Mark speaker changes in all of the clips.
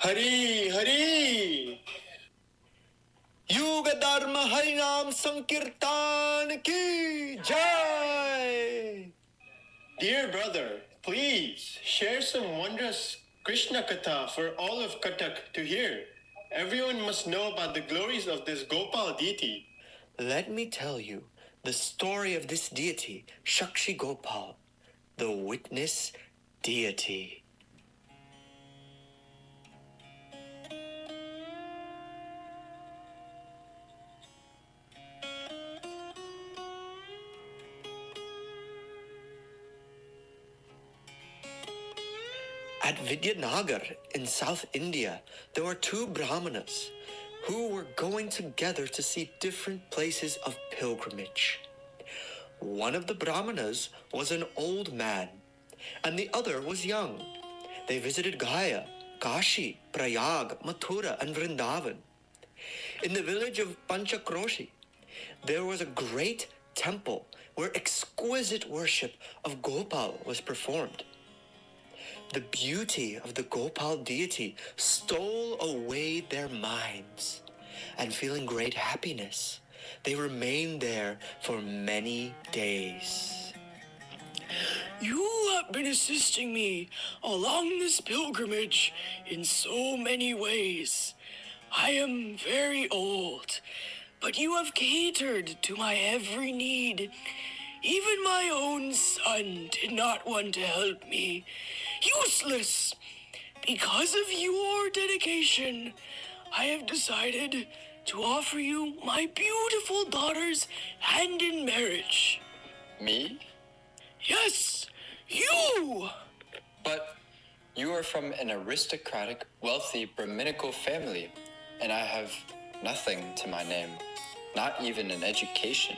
Speaker 1: Hari Hari. Yuga Dharma Harinam Sankirtan Ki Jai. Dear brother, please share some wondrous Krishna Katha for all of Kathak to hear. Everyone must know about the glories of this Gopal deity. Let me tell you the story of this deity, Sakshi Gopal, the witness deity. At Vidyanagar in South India, there were two Brahmanas who were going together to see different places of pilgrimage. One of the Brahmanas was an old man, and the other was young. They visited Gaya, Kashi, Prayag, Mathura, and Vrindavan. In the village of Panchakroshi, there was a great temple where exquisite worship of Gopal was performed. The beauty of the Gopal deity stole away their minds, and feeling great happiness, they remained there for many days.
Speaker 2: You have been assisting me along this pilgrimage in so many ways. I am very old, but you have catered to my every need. Even my own son did not want to help me. Useless! Because of your dedication, I have decided to offer you my beautiful daughter's hand in marriage.
Speaker 3: Me?
Speaker 2: Yes, you!
Speaker 3: But you are from an aristocratic, wealthy, Brahminical family, and I have nothing to my name, not even an education.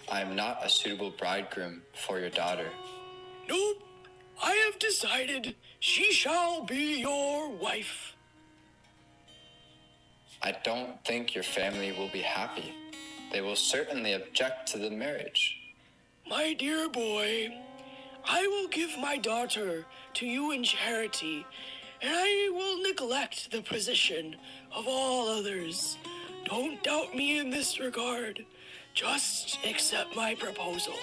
Speaker 3: I am not a suitable bridegroom for your daughter.
Speaker 2: Nope. I have decided she shall be your wife.
Speaker 3: I don't think your family will be happy. They will certainly object to the marriage.
Speaker 2: My dear boy, I will give my daughter to you in charity, and I will neglect the position of all others. Don't doubt me in this regard. Just accept my proposal.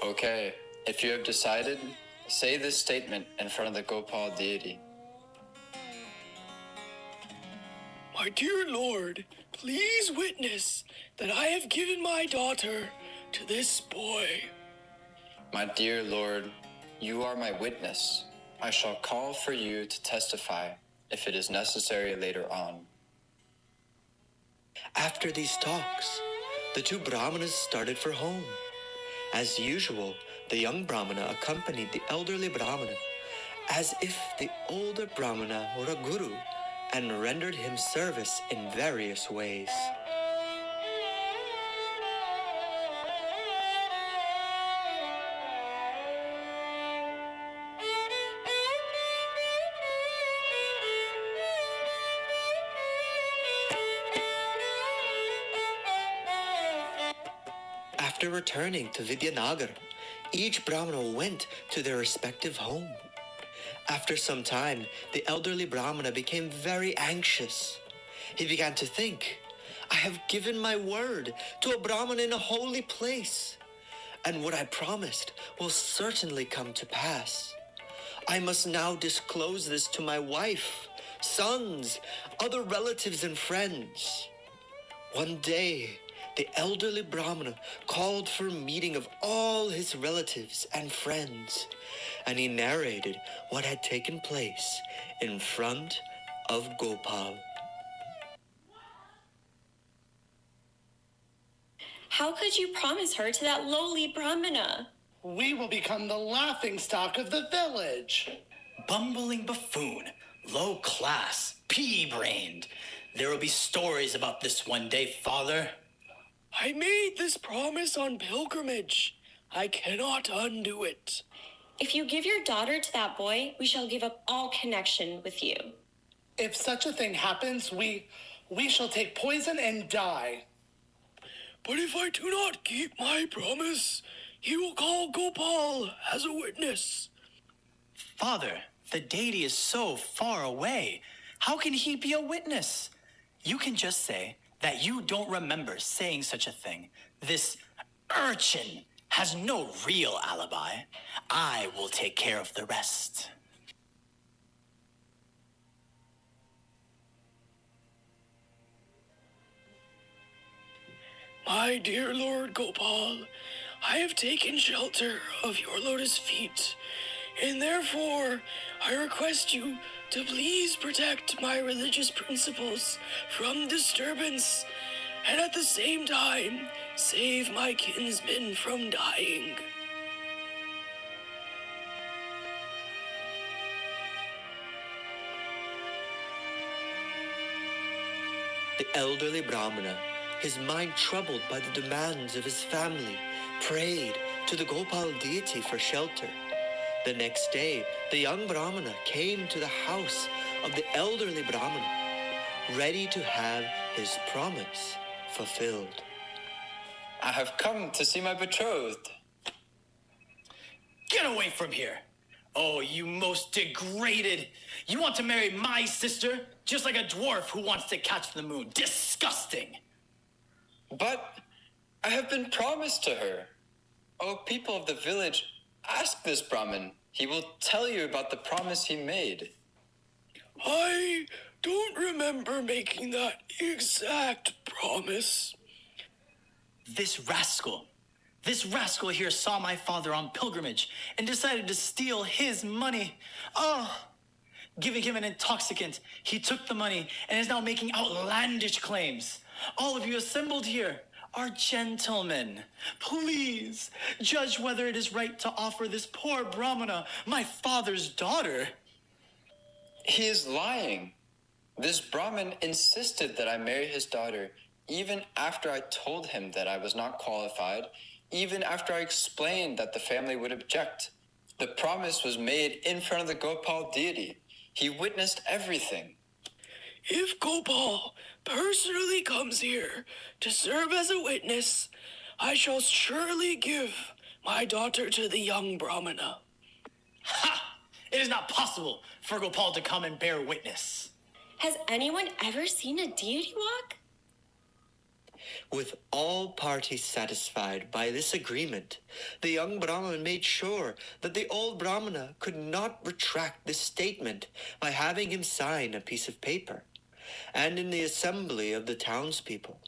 Speaker 3: Okay, if you have decided, say this statement in front of the Gopal deity.
Speaker 2: My dear Lord, please witness that I have given my daughter to this boy.
Speaker 3: My dear Lord, you are my witness. I shall call for you to testify if it is necessary later on.
Speaker 1: After these talks, the two Brahmanas started for home. As usual, the young Brahmana accompanied the elderly Brahmana, as if the older Brahmana were a guru, and rendered him service in various ways. After returning to Vidyanagar, each Brahmana went to their respective home. After some time, the elderly Brahmana became very anxious. He began to think, I have given my word to a Brahmana in a holy place, and what I promised will certainly come to pass. I must now disclose this to my wife, sons, other relatives and friends. One day, the elderly Brahmana called for a meeting of all his relatives and friends, and he narrated what had taken place in front of Gopal.
Speaker 4: How could you promise her to that lowly Brahmana?
Speaker 5: We will become the laughingstock of the village.
Speaker 6: Bumbling buffoon, low class, pea-brained. There will be stories about this one day, Father.
Speaker 2: I made this promise on pilgrimage. I cannot undo it.
Speaker 4: If you give your daughter to that boy, we shall give up all connection with you.
Speaker 5: If such a thing happens, we shall take poison and die.
Speaker 2: But if I do not keep my promise, he will call Gopal as a witness.
Speaker 6: Father, The deity is so far away. How can he be a witness? You can just say that you don't remember saying such a thing. This urchin has no real alibi. I will take care of the rest.
Speaker 2: My dear Lord Gopal, I have taken shelter of your lotus feet, and therefore I request you to please protect my religious principles from disturbance, and at the same time save my kinsmen from dying.
Speaker 1: The elderly Brahmana, his mind troubled by the demands of his family, prayed to the Gopal deity for shelter. The next day, the young Brahmana came to the house of the elderly Brahmana, ready to have his promise fulfilled.
Speaker 3: I have come to see my betrothed.
Speaker 6: Get away from here! Oh, you most degraded! You want to marry my sister? Just like a dwarf who wants to catch the moon. Disgusting!
Speaker 3: But I have been promised to her. O people of the village, ask this Brahmin. He will tell you about the promise he made.
Speaker 2: I don't remember making that exact promise.
Speaker 6: This rascal here saw my father on pilgrimage and decided to steal his money. Oh, giving him an intoxicant, he took the money and is now making outlandish claims. All of you assembled here are gentlemen. Please judge whether it is right to offer this poor Brahmana my father's daughter.
Speaker 3: He is lying. This Brahmin insisted that I marry his daughter, even after I told him that I was not qualified, even after I explained that the family would object. The promise was made in front of the Gopal deity. He witnessed everything.
Speaker 2: If Gopal personally comes here to serve as a witness, I shall surely give my daughter to the young Brahmana.
Speaker 6: Ha! It is not possible for Gopal to come and bear witness.
Speaker 4: Has anyone ever seen a deity walk?
Speaker 1: With all parties satisfied by this agreement, the young Brahmana made sure that the old Brahmana could not retract this statement by having him sign a piece of paper. And in the assembly of the townspeople,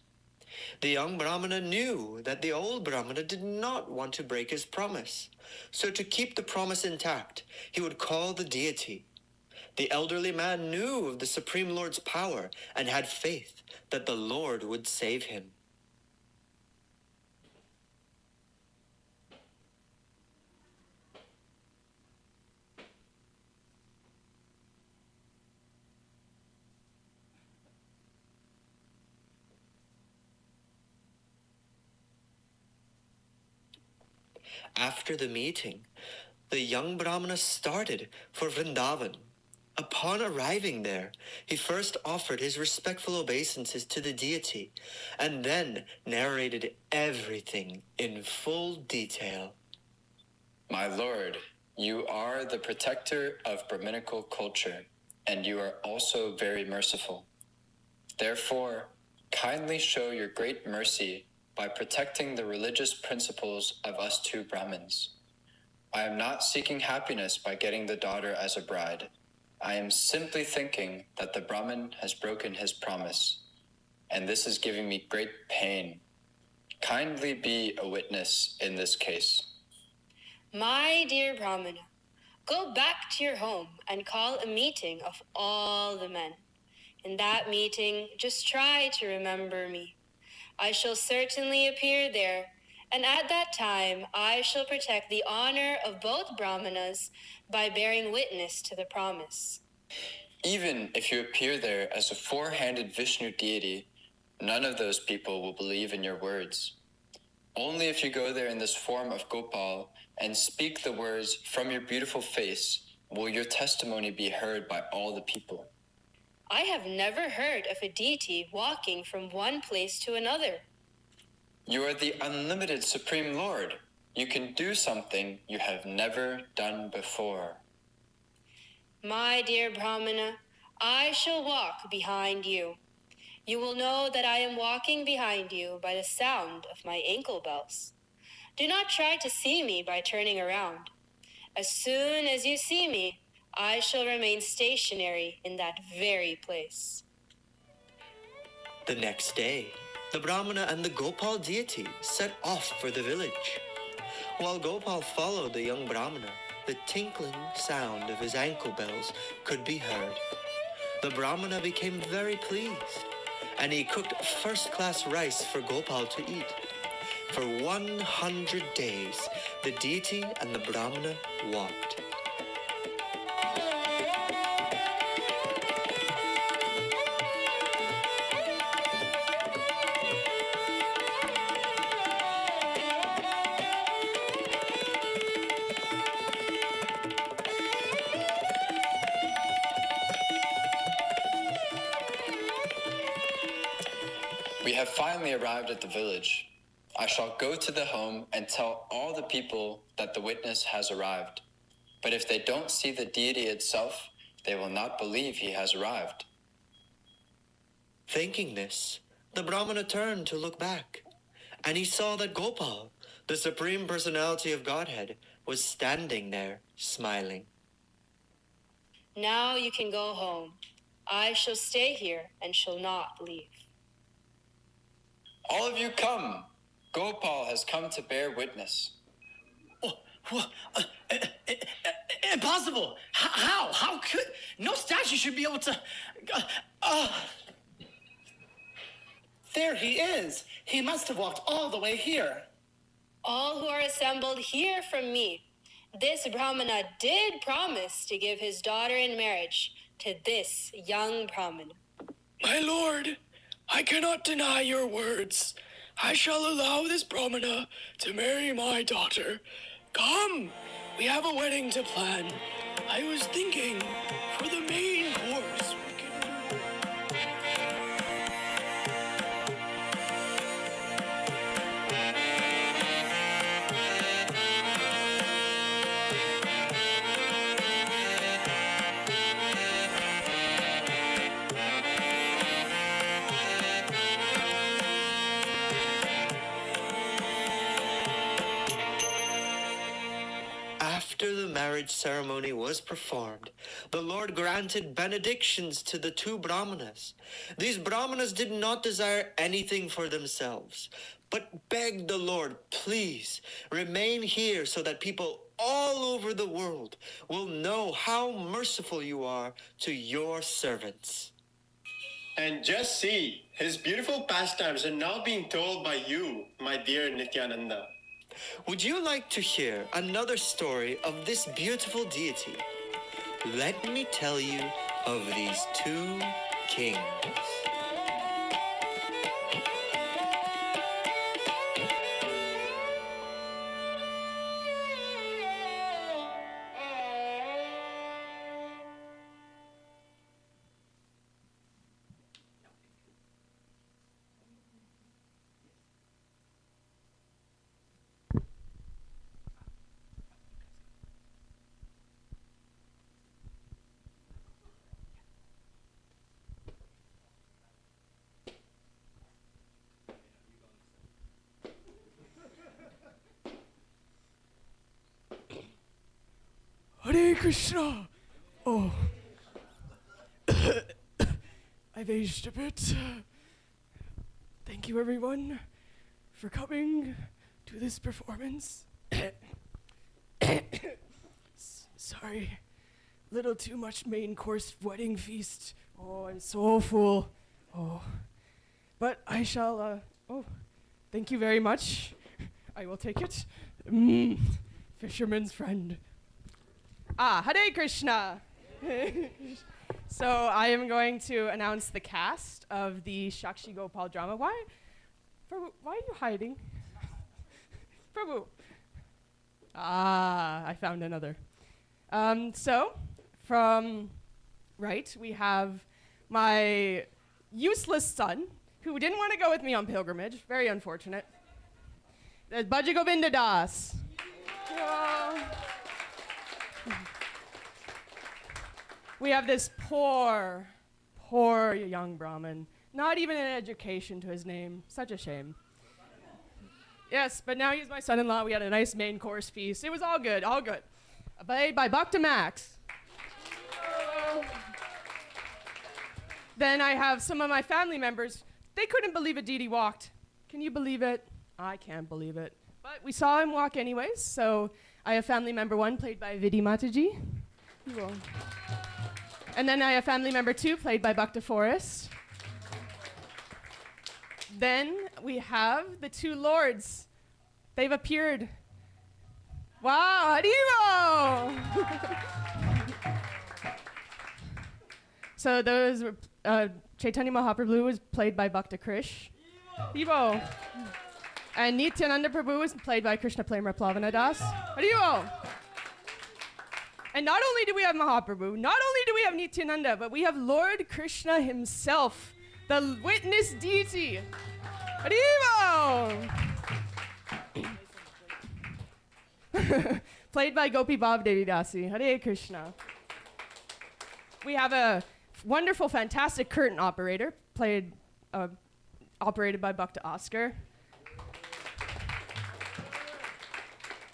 Speaker 1: the young Brahmana knew that the old Brahmana did not want to break his promise. So to keep the promise intact, he would call the deity. The elderly man knew of the Supreme Lord's power and had faith that the Lord would save him. After the meeting, the young Brahmana started for Vrindavan. Upon arriving there, he first offered his respectful obeisances to the deity, and then narrated everything in full detail.
Speaker 3: My lord, you are the protector of Brahminical culture, and you are also very merciful. Therefore, kindly show your great mercy by protecting the religious principles of us two Brahmins. I am not seeking happiness by getting the daughter as a bride. I am simply thinking that the Brahmin has broken his promise, and this is giving me great pain. Kindly be a witness in this case.
Speaker 7: My dear Brahmana, go back to your home and call a meeting of all the men. In that meeting, just try to remember me. I shall certainly appear there, and at that time I shall protect the honor of both Brahmanas by bearing witness to the promise.
Speaker 3: Even if you appear there as a four-handed Vishnu deity, none of those people will believe in your words. Only if you go there in this form of Gopal and speak the words from your beautiful face will your testimony be heard by all the people.
Speaker 7: I have never heard of a deity walking from one place to another.
Speaker 3: You are the unlimited Supreme Lord. You can do something you have never done before.
Speaker 7: My dear Brahmana, I shall walk behind you. You will know that I am walking behind you by the sound of my ankle bells. Do not try to see me by turning around. As soon as you see me, I shall remain stationary in that very place.
Speaker 1: The next day, the Brahmana and the Gopal deity set off for the village. While Gopal followed the young Brahmana, the tinkling sound of his ankle bells could be heard. The Brahmana became very pleased, and he cooked first-class rice for Gopal to eat. For 100 days, the deity and the Brahmana walked.
Speaker 3: We have finally arrived at the village. I shall go to the home and tell all the people that the witness has arrived. But if they don't see the deity itself, they will not believe he has arrived.
Speaker 1: Thinking this, the Brahmana turned to look back, and he saw that Gopal, the Supreme Personality of Godhead, was standing there, smiling.
Speaker 7: Now you can go home. I shall stay here and shall not leave.
Speaker 3: All of you come! Gopal has come to bear witness.
Speaker 6: Impossible! How? How could... No statue should be able to...
Speaker 5: There he is. He must have walked all the way here.
Speaker 7: All who are assembled, hear from me. This Brahmana did promise to give his daughter in marriage to this young Brahmana.
Speaker 2: My lord, I cannot deny your words. I shall allow this Brahmana to marry my daughter. Come, we have a wedding to plan. I was thinking, for the main course, we can do...
Speaker 1: After the marriage ceremony was performed, the Lord granted benedictions to the two Brahmanas. These Brahmanas did not desire anything for themselves, but begged the Lord, please remain here so that people all over the world will know how merciful you are to your servants.
Speaker 8: And just see, his beautiful pastimes are now being told by you, my dear Nityananda.
Speaker 1: Would you like to hear another story of this beautiful deity? Let me tell you of these two kings.
Speaker 2: Hare Krishna! Oh. I've aged a bit. Thank you, everyone, for coming to this performance. Sorry. Little too much main course wedding feast. Oh, I'm so full. Oh. But I shall, thank you very much. I will take it. Fisherman's friend. Hare Krishna! So I am going to announce the cast of the Sakshi Gopal drama. Why are you hiding? Prabhu. I found another. So, from right, we have my useless son, who didn't want to go with me on pilgrimage. Very unfortunate. There's Bhaja Govinda Das.
Speaker 9: We have this poor young Brahmin. Not even an education to his name. Such a shame. Yes, but now he's my son-in-law. We had a nice main course feast. It was all good, all good. Played by Bhakta Max. Then I have some of my family members. They couldn't believe it, Deity walked. Can you believe it? I can't believe it. But we saw him walk anyways, so I have family member 1 played by Vidhi Mataji. And then I have family member 2 played by Bhakta Forest. Then we have the 2 lords. They've appeared. Wow, Haribo! So those were, Chaitanya Mahaprabhu was played by Bhakta Krish. Haribo! And Nityananda Prabhu was played by Krishna Prema Plavana Das. Haribo! And not only do we have Mahaprabhu, not only do we have Nityananda, but we have Lord Krishna himself, the witness deity. Haribo! Played by Gopi Bhav Devi Dasi. Hare Krishna. We have a wonderful, fantastic curtain operator, operated by Bhakta Oscar.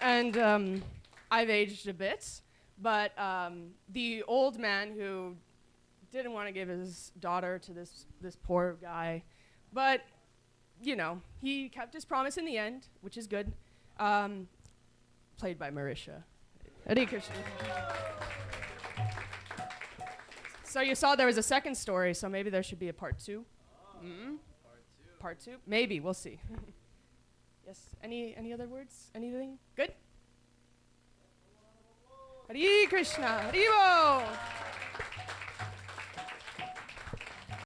Speaker 9: And I've aged a bit, but the old man who didn't want to give his daughter to this poor guy, but, you know, he kept his promise in the end, which is good, played by Marisha. Hare Krishna. So you saw there was a second story, so maybe there should be a part 2. Part 2? Maybe, we'll see. Yes, any other words? Anything? Good? Hare Krishna, Haribo!